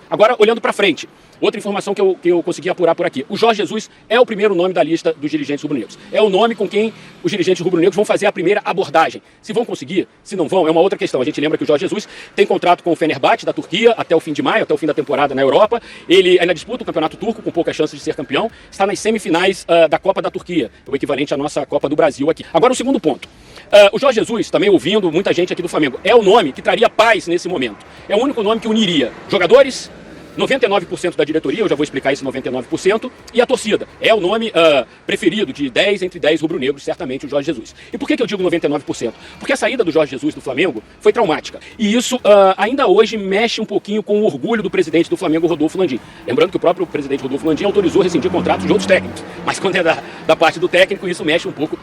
Agora, olhando para frente, outra informação que eu consegui apurar por aqui. O Jorge Jesus é o primeiro nome da lista dos dirigentes rubro-negros. É o nome com quem os dirigentes rubro-negros vão fazer a primeira abordagem. Se vão conseguir, se não vão, é uma outra questão. A gente lembra que o Jorge Jesus tem contrato com o Fenerbahçe da Turquia até o fim de maio, até o fim da temporada na Europa. Ele ainda disputa o campeonato turco com poucas chances de ser campeão. Está nas semifinais da Copa da Turquia, o equivalente à nossa Copa do Brasil aqui. Agora, o segundo ponto. O Jorge Jesus, também ouvindo muita gente aqui do Flamengo, é o nome que traria paz nesse momento. É o único nome que uniria jogadores, 99% da diretoria, eu já vou explicar esse 99%, e a torcida. É o nome preferido de 10 entre 10 rubro-negros, certamente, o Jorge Jesus. E por que eu digo 99%? Porque a saída do Jorge Jesus do Flamengo foi traumática. E isso ainda hoje mexe um pouquinho com o orgulho do presidente do Flamengo, Rodolfo Landim. Lembrando que o próprio presidente Rodolfo Landim autorizou rescindir contratos de outros técnicos. Mas quando é da parte do técnico, isso mexe um pouco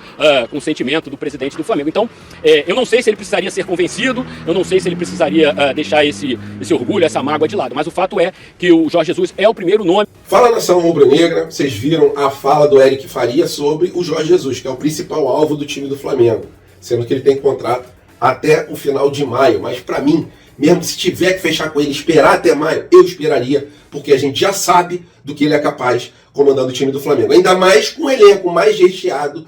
com o sentimento do presidente do Flamengo. Então, eu não sei se ele precisaria ser convencido, eu não sei se ele precisaria deixar esse orgulho, essa mágoa de lado. Mas o fato é que o Jorge Jesus é o primeiro nome. Fala, nação rubro-negra, vocês viram a fala do Eric Faria sobre o Jorge Jesus, que é o principal alvo do time do Flamengo, sendo que ele tem contrato até o final de maio. Mas para mim, mesmo se tiver que fechar com ele, esperar até maio, eu esperaria, porque a gente já sabe do que ele é capaz comandando o time do Flamengo. Ainda mais com um elenco mais recheado,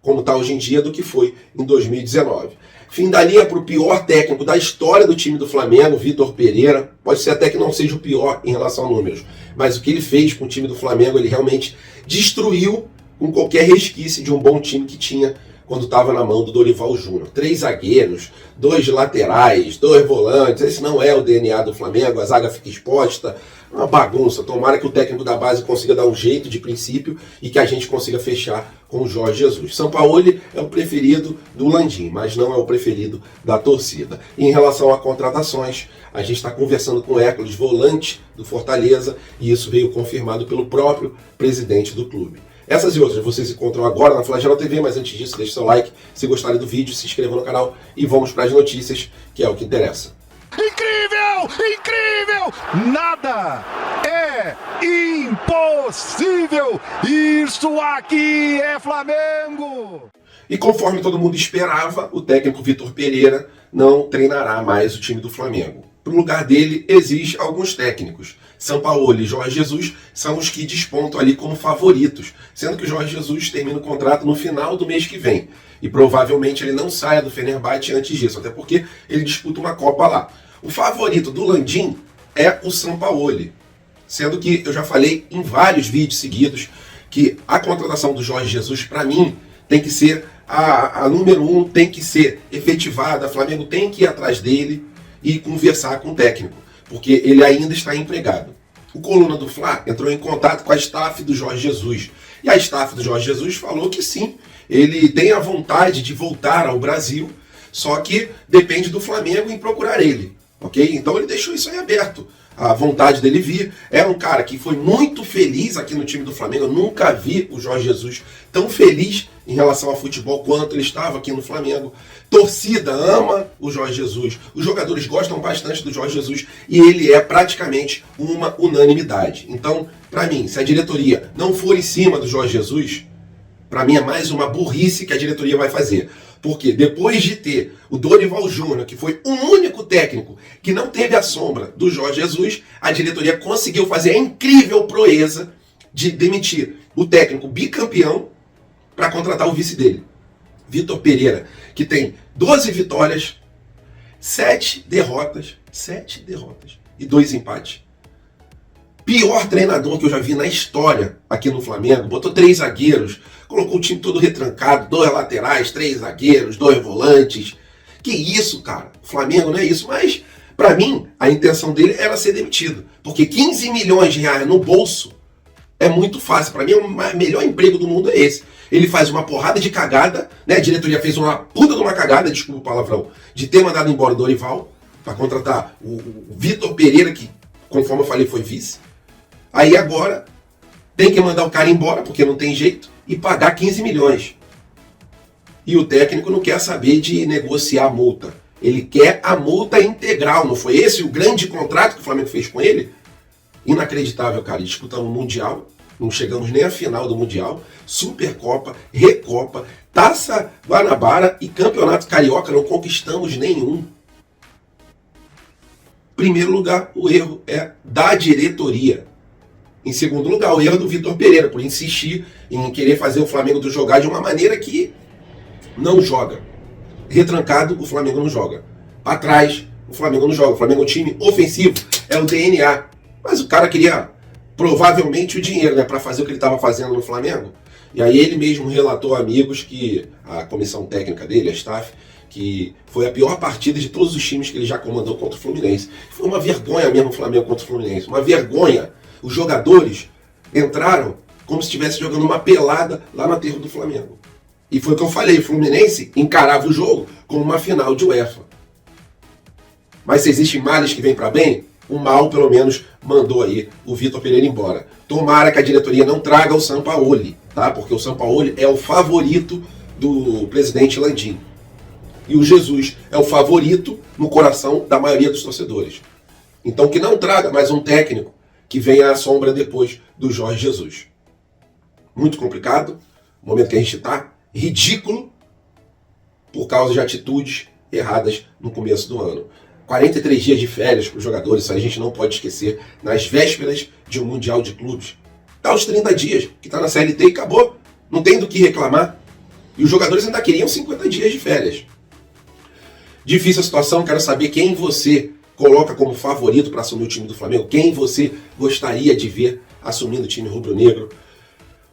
como está hoje em dia, do que foi em 2019. Fim da linha para o pior técnico da história do time do Flamengo, Vitor Pereira. Pode ser até que não seja o pior em relação a números, mas o que ele fez com o time do Flamengo, ele realmente destruiu com qualquer resquício de um bom time que tinha quando estava na mão do Dorival Júnior. 3 zagueiros, 2 laterais, 2 volantes. Esse não é o DNA do Flamengo, a zaga fica exposta. Uma bagunça. Tomara que o técnico da base consiga dar um jeito de princípio e que a gente consiga fechar com o Jorge Jesus. Sampaoli é o preferido do Landim, mas não é o preferido da torcida. E em relação a contratações, a gente está conversando com o Hércules, volante do Fortaleza, e isso veio confirmado pelo próprio presidente do clube. Essas e outras vocês encontram agora na Flagela TV, mas antes disso, deixe seu like, se gostarem do vídeo, se inscrevam no canal e vamos para as notícias, que é o que interessa. Incrível! Incrível! Nada é impossível! Isso aqui é Flamengo! E conforme todo mundo esperava, o técnico Vitor Pereira não treinará mais o time do Flamengo. Para o lugar dele, existem alguns técnicos. Sampaoli e Jorge Jesus são os que despontam ali como favoritos, sendo que o Jorge Jesus termina o contrato no final do mês que vem. E provavelmente ele não saia do Fenerbahçe antes disso, até porque ele disputa uma Copa lá. O favorito do Landim é o Sampaoli, sendo que eu já falei em vários vídeos seguidos que a contratação do Jorge Jesus, para mim, tem que ser a número 1, tem que ser efetivada, o Flamengo tem que ir atrás dele e conversar com o técnico, porque ele ainda está empregado. O Coluna do Fla entrou em contato com a staff do Jorge Jesus, e a staff do Jorge Jesus falou que sim, ele tem a vontade de voltar ao Brasil, só que depende do Flamengo em procurar ele. Ok? Então ele deixou isso aí aberto. A vontade dele vir. É um cara que foi muito feliz aqui no time do Flamengo. Eu nunca vi o Jorge Jesus tão feliz em relação ao futebol quanto ele estava aqui no Flamengo. Torcida ama o Jorge Jesus. Os jogadores gostam bastante do Jorge Jesus e ele é praticamente uma unanimidade. Então, para mim, se a diretoria não for em cima do Jorge Jesus, para mim é mais uma burrice que a diretoria vai fazer. Porque depois de ter o Dorival Júnior, que foi o único técnico que não teve a sombra do Jorge Jesus, a diretoria conseguiu fazer a incrível proeza de demitir o técnico bicampeão para contratar o vice dele, Vitor Pereira, que tem 12 vitórias, 7 derrotas e 2 empates. Pior treinador que eu já vi na história aqui no Flamengo. Botou 3 zagueiros, colocou o time todo retrancado, 2 laterais, 3 zagueiros, 2 volantes. Que isso, cara? O Flamengo não é isso. Mas, pra mim, a intenção dele era ser demitido. Porque 15 milhões de reais no bolso é muito fácil. Pra mim, o melhor emprego do mundo é esse. Ele faz uma porrada de cagada, né? A diretoria fez uma puta de uma cagada, desculpa o palavrão, de ter mandado embora o Dorival para contratar o Vitor Pereira, que, conforme eu falei, foi vice. Aí agora tem que mandar o cara embora, porque não tem jeito, e pagar 15 milhões. E o técnico não quer saber de negociar a multa. Ele quer a multa integral. Não foi esse o grande contrato que o Flamengo fez com ele? Inacreditável, cara. Disputamos o Mundial, não chegamos nem à final do Mundial, Supercopa, Recopa, Taça Guanabara e Campeonato Carioca, não conquistamos nenhum. primeiro lugar, o erro é da diretoria. Em segundo lugar, o erro do Vitor Pereira, por insistir em querer fazer o Flamengo jogar de uma maneira que não joga. Retrancado, o Flamengo não joga. Atrás, o Flamengo não joga. O Flamengo é um time ofensivo, é o DNA. Mas o cara queria provavelmente o dinheiro, né, para fazer o que ele estava fazendo no Flamengo. E aí ele mesmo relatou a amigos que a comissão técnica dele, a staff, que foi a pior partida de todos os times que ele já comandou contra o Fluminense. Foi uma vergonha mesmo o Flamengo contra o Fluminense, uma vergonha. Os jogadores entraram como se estivesse jogando uma pelada lá no aterro do Flamengo. E foi o que eu falei, o Fluminense encarava o jogo como uma final de UEFA. Mas se existem males que vêm para bem, o mal pelo menos mandou aí o Vitor Pereira embora. Tomara que a diretoria não traga o Sampaoli, tá? Porque o Sampaoli é o favorito do presidente Landim. E o Jesus é o favorito no coração da maioria dos torcedores. Então que não traga mais um técnico que venha à sombra depois do Jorge Jesus. Muito complicado, o momento que a gente está, ridículo, por causa de atitudes erradas no começo do ano. 43 dias de férias para os jogadores, isso a gente não pode esquecer, nas vésperas de um Mundial de Clubes. Dá os 30 dias, que está na CLT e acabou. Não tem do que reclamar. E os jogadores ainda queriam 50 dias de férias. Difícil a situação, quero saber quem você coloca como favorito para assumir o time do Flamengo, quem você gostaria de ver assumindo o time rubro-negro.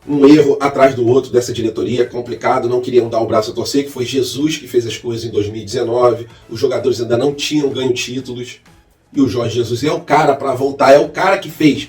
Um erro atrás do outro dessa diretoria, complicado, não queriam dar o braço a torcer, que foi Jesus que fez as coisas em 2019, os jogadores ainda não tinham ganho títulos, e o Jorge Jesus é o cara para voltar, é o cara que fez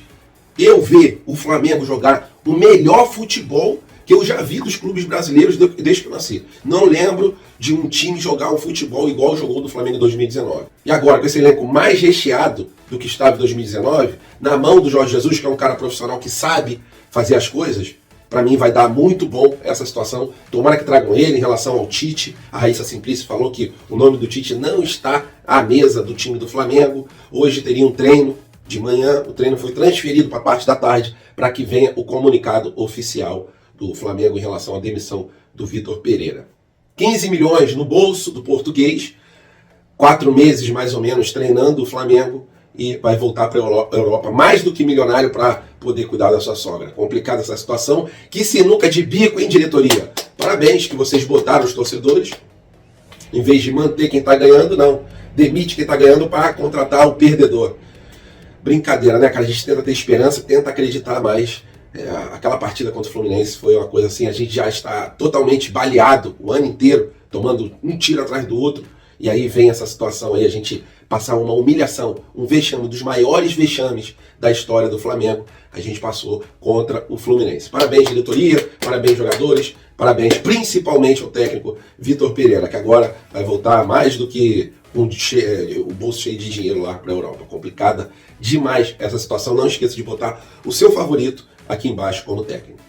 eu ver o Flamengo jogar o melhor futebol que eu já vi dos clubes brasileiros desde que eu nasci. Não lembro de um time jogar um futebol igual jogou do Flamengo em 2019. E agora, com esse elenco mais recheado do que estava em 2019, na mão do Jorge Jesus, que é um cara profissional que sabe fazer as coisas, para mim vai dar muito bom essa situação. Tomara que tragam ele. Em relação ao Tite, a Raíssa Simplice falou que o nome do Tite não está à mesa do time do Flamengo. Hoje teria um treino de manhã, o treino foi transferido para a parte da tarde para que venha o comunicado oficial do Flamengo em relação à demissão do Vitor Pereira. 15 milhões no bolso do português, 4 meses mais ou menos treinando o Flamengo e vai voltar para a Europa mais do que milionário para poder cuidar da sua sogra. Complicada essa situação. Que sinuca de bico, hein, diretoria? Parabéns que vocês botaram os torcedores. Em vez de manter quem está ganhando, não. Demite quem está ganhando para contratar o perdedor. Brincadeira, né, cara? A gente tenta ter esperança, tenta acreditar mais. Aquela partida contra o Fluminense foi uma coisa assim, a gente já está totalmente baleado o ano inteiro, tomando um tiro atrás do outro. E aí vem essa situação aí, a gente passar uma humilhação, um vexame, dos maiores vexames da história do Flamengo, a gente passou contra o Fluminense. Parabéns, diretoria, parabéns, jogadores, parabéns principalmente ao técnico Vitor Pereira, que agora vai voltar mais do que o bolso cheio de dinheiro lá para a Europa. Complicada demais essa situação. Não esqueça de botar o seu favorito aqui embaixo como técnico.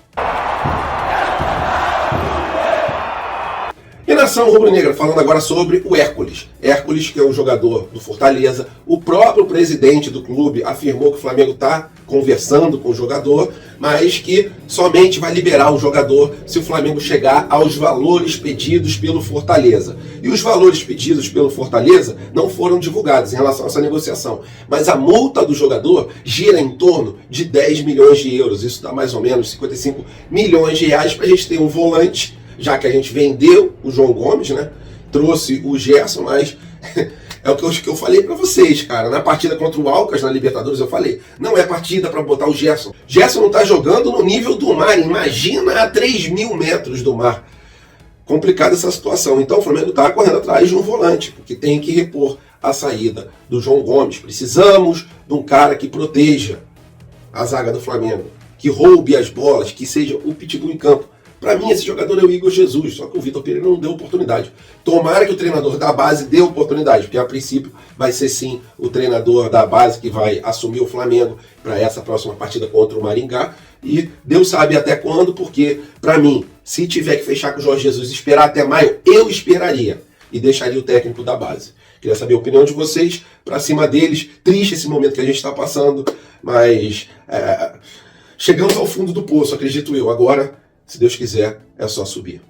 E nação rubro-negra, falando agora sobre o Hércules. Hércules, que é um jogador do Fortaleza. O próprio presidente do clube afirmou que o Flamengo está conversando com o jogador, mas que somente vai liberar o jogador se o Flamengo chegar aos valores pedidos pelo Fortaleza. E os valores pedidos pelo Fortaleza não foram divulgados em relação a essa negociação. Mas a multa do jogador gira em torno de 10 milhões de euros. Isso dá mais ou menos 55 milhões de reais para a gente ter um volante, já que a gente vendeu o João Gomes, né? Trouxe o Gerson, mas é o que eu falei pra vocês, cara. Na partida contra o Alcas, na Libertadores, eu falei, não é partida pra botar o Gerson. Gerson não tá jogando no nível do mar, imagina a 3.000 metros do mar. Complicada essa situação. Então o Flamengo tá correndo atrás de um volante, porque tem que repor a saída do João Gomes. Precisamos de um cara que proteja a zaga do Flamengo, que roube as bolas, que seja o pitbull em campo. Para mim, esse jogador é o Igor Jesus, só que o Vitor Pereira não deu oportunidade. Tomara que o treinador da base dê oportunidade, porque a princípio vai ser sim o treinador da base que vai assumir o Flamengo para essa próxima partida contra o Maringá. E Deus sabe até quando, porque, para mim, se tiver que fechar com o Jorge Jesus e esperar até maio, eu esperaria e deixaria o técnico da base. Queria saber a opinião de vocês, para cima deles. Triste esse momento que a gente está passando, mas chegamos ao fundo do poço, acredito eu. Agora, se Deus quiser, é só subir.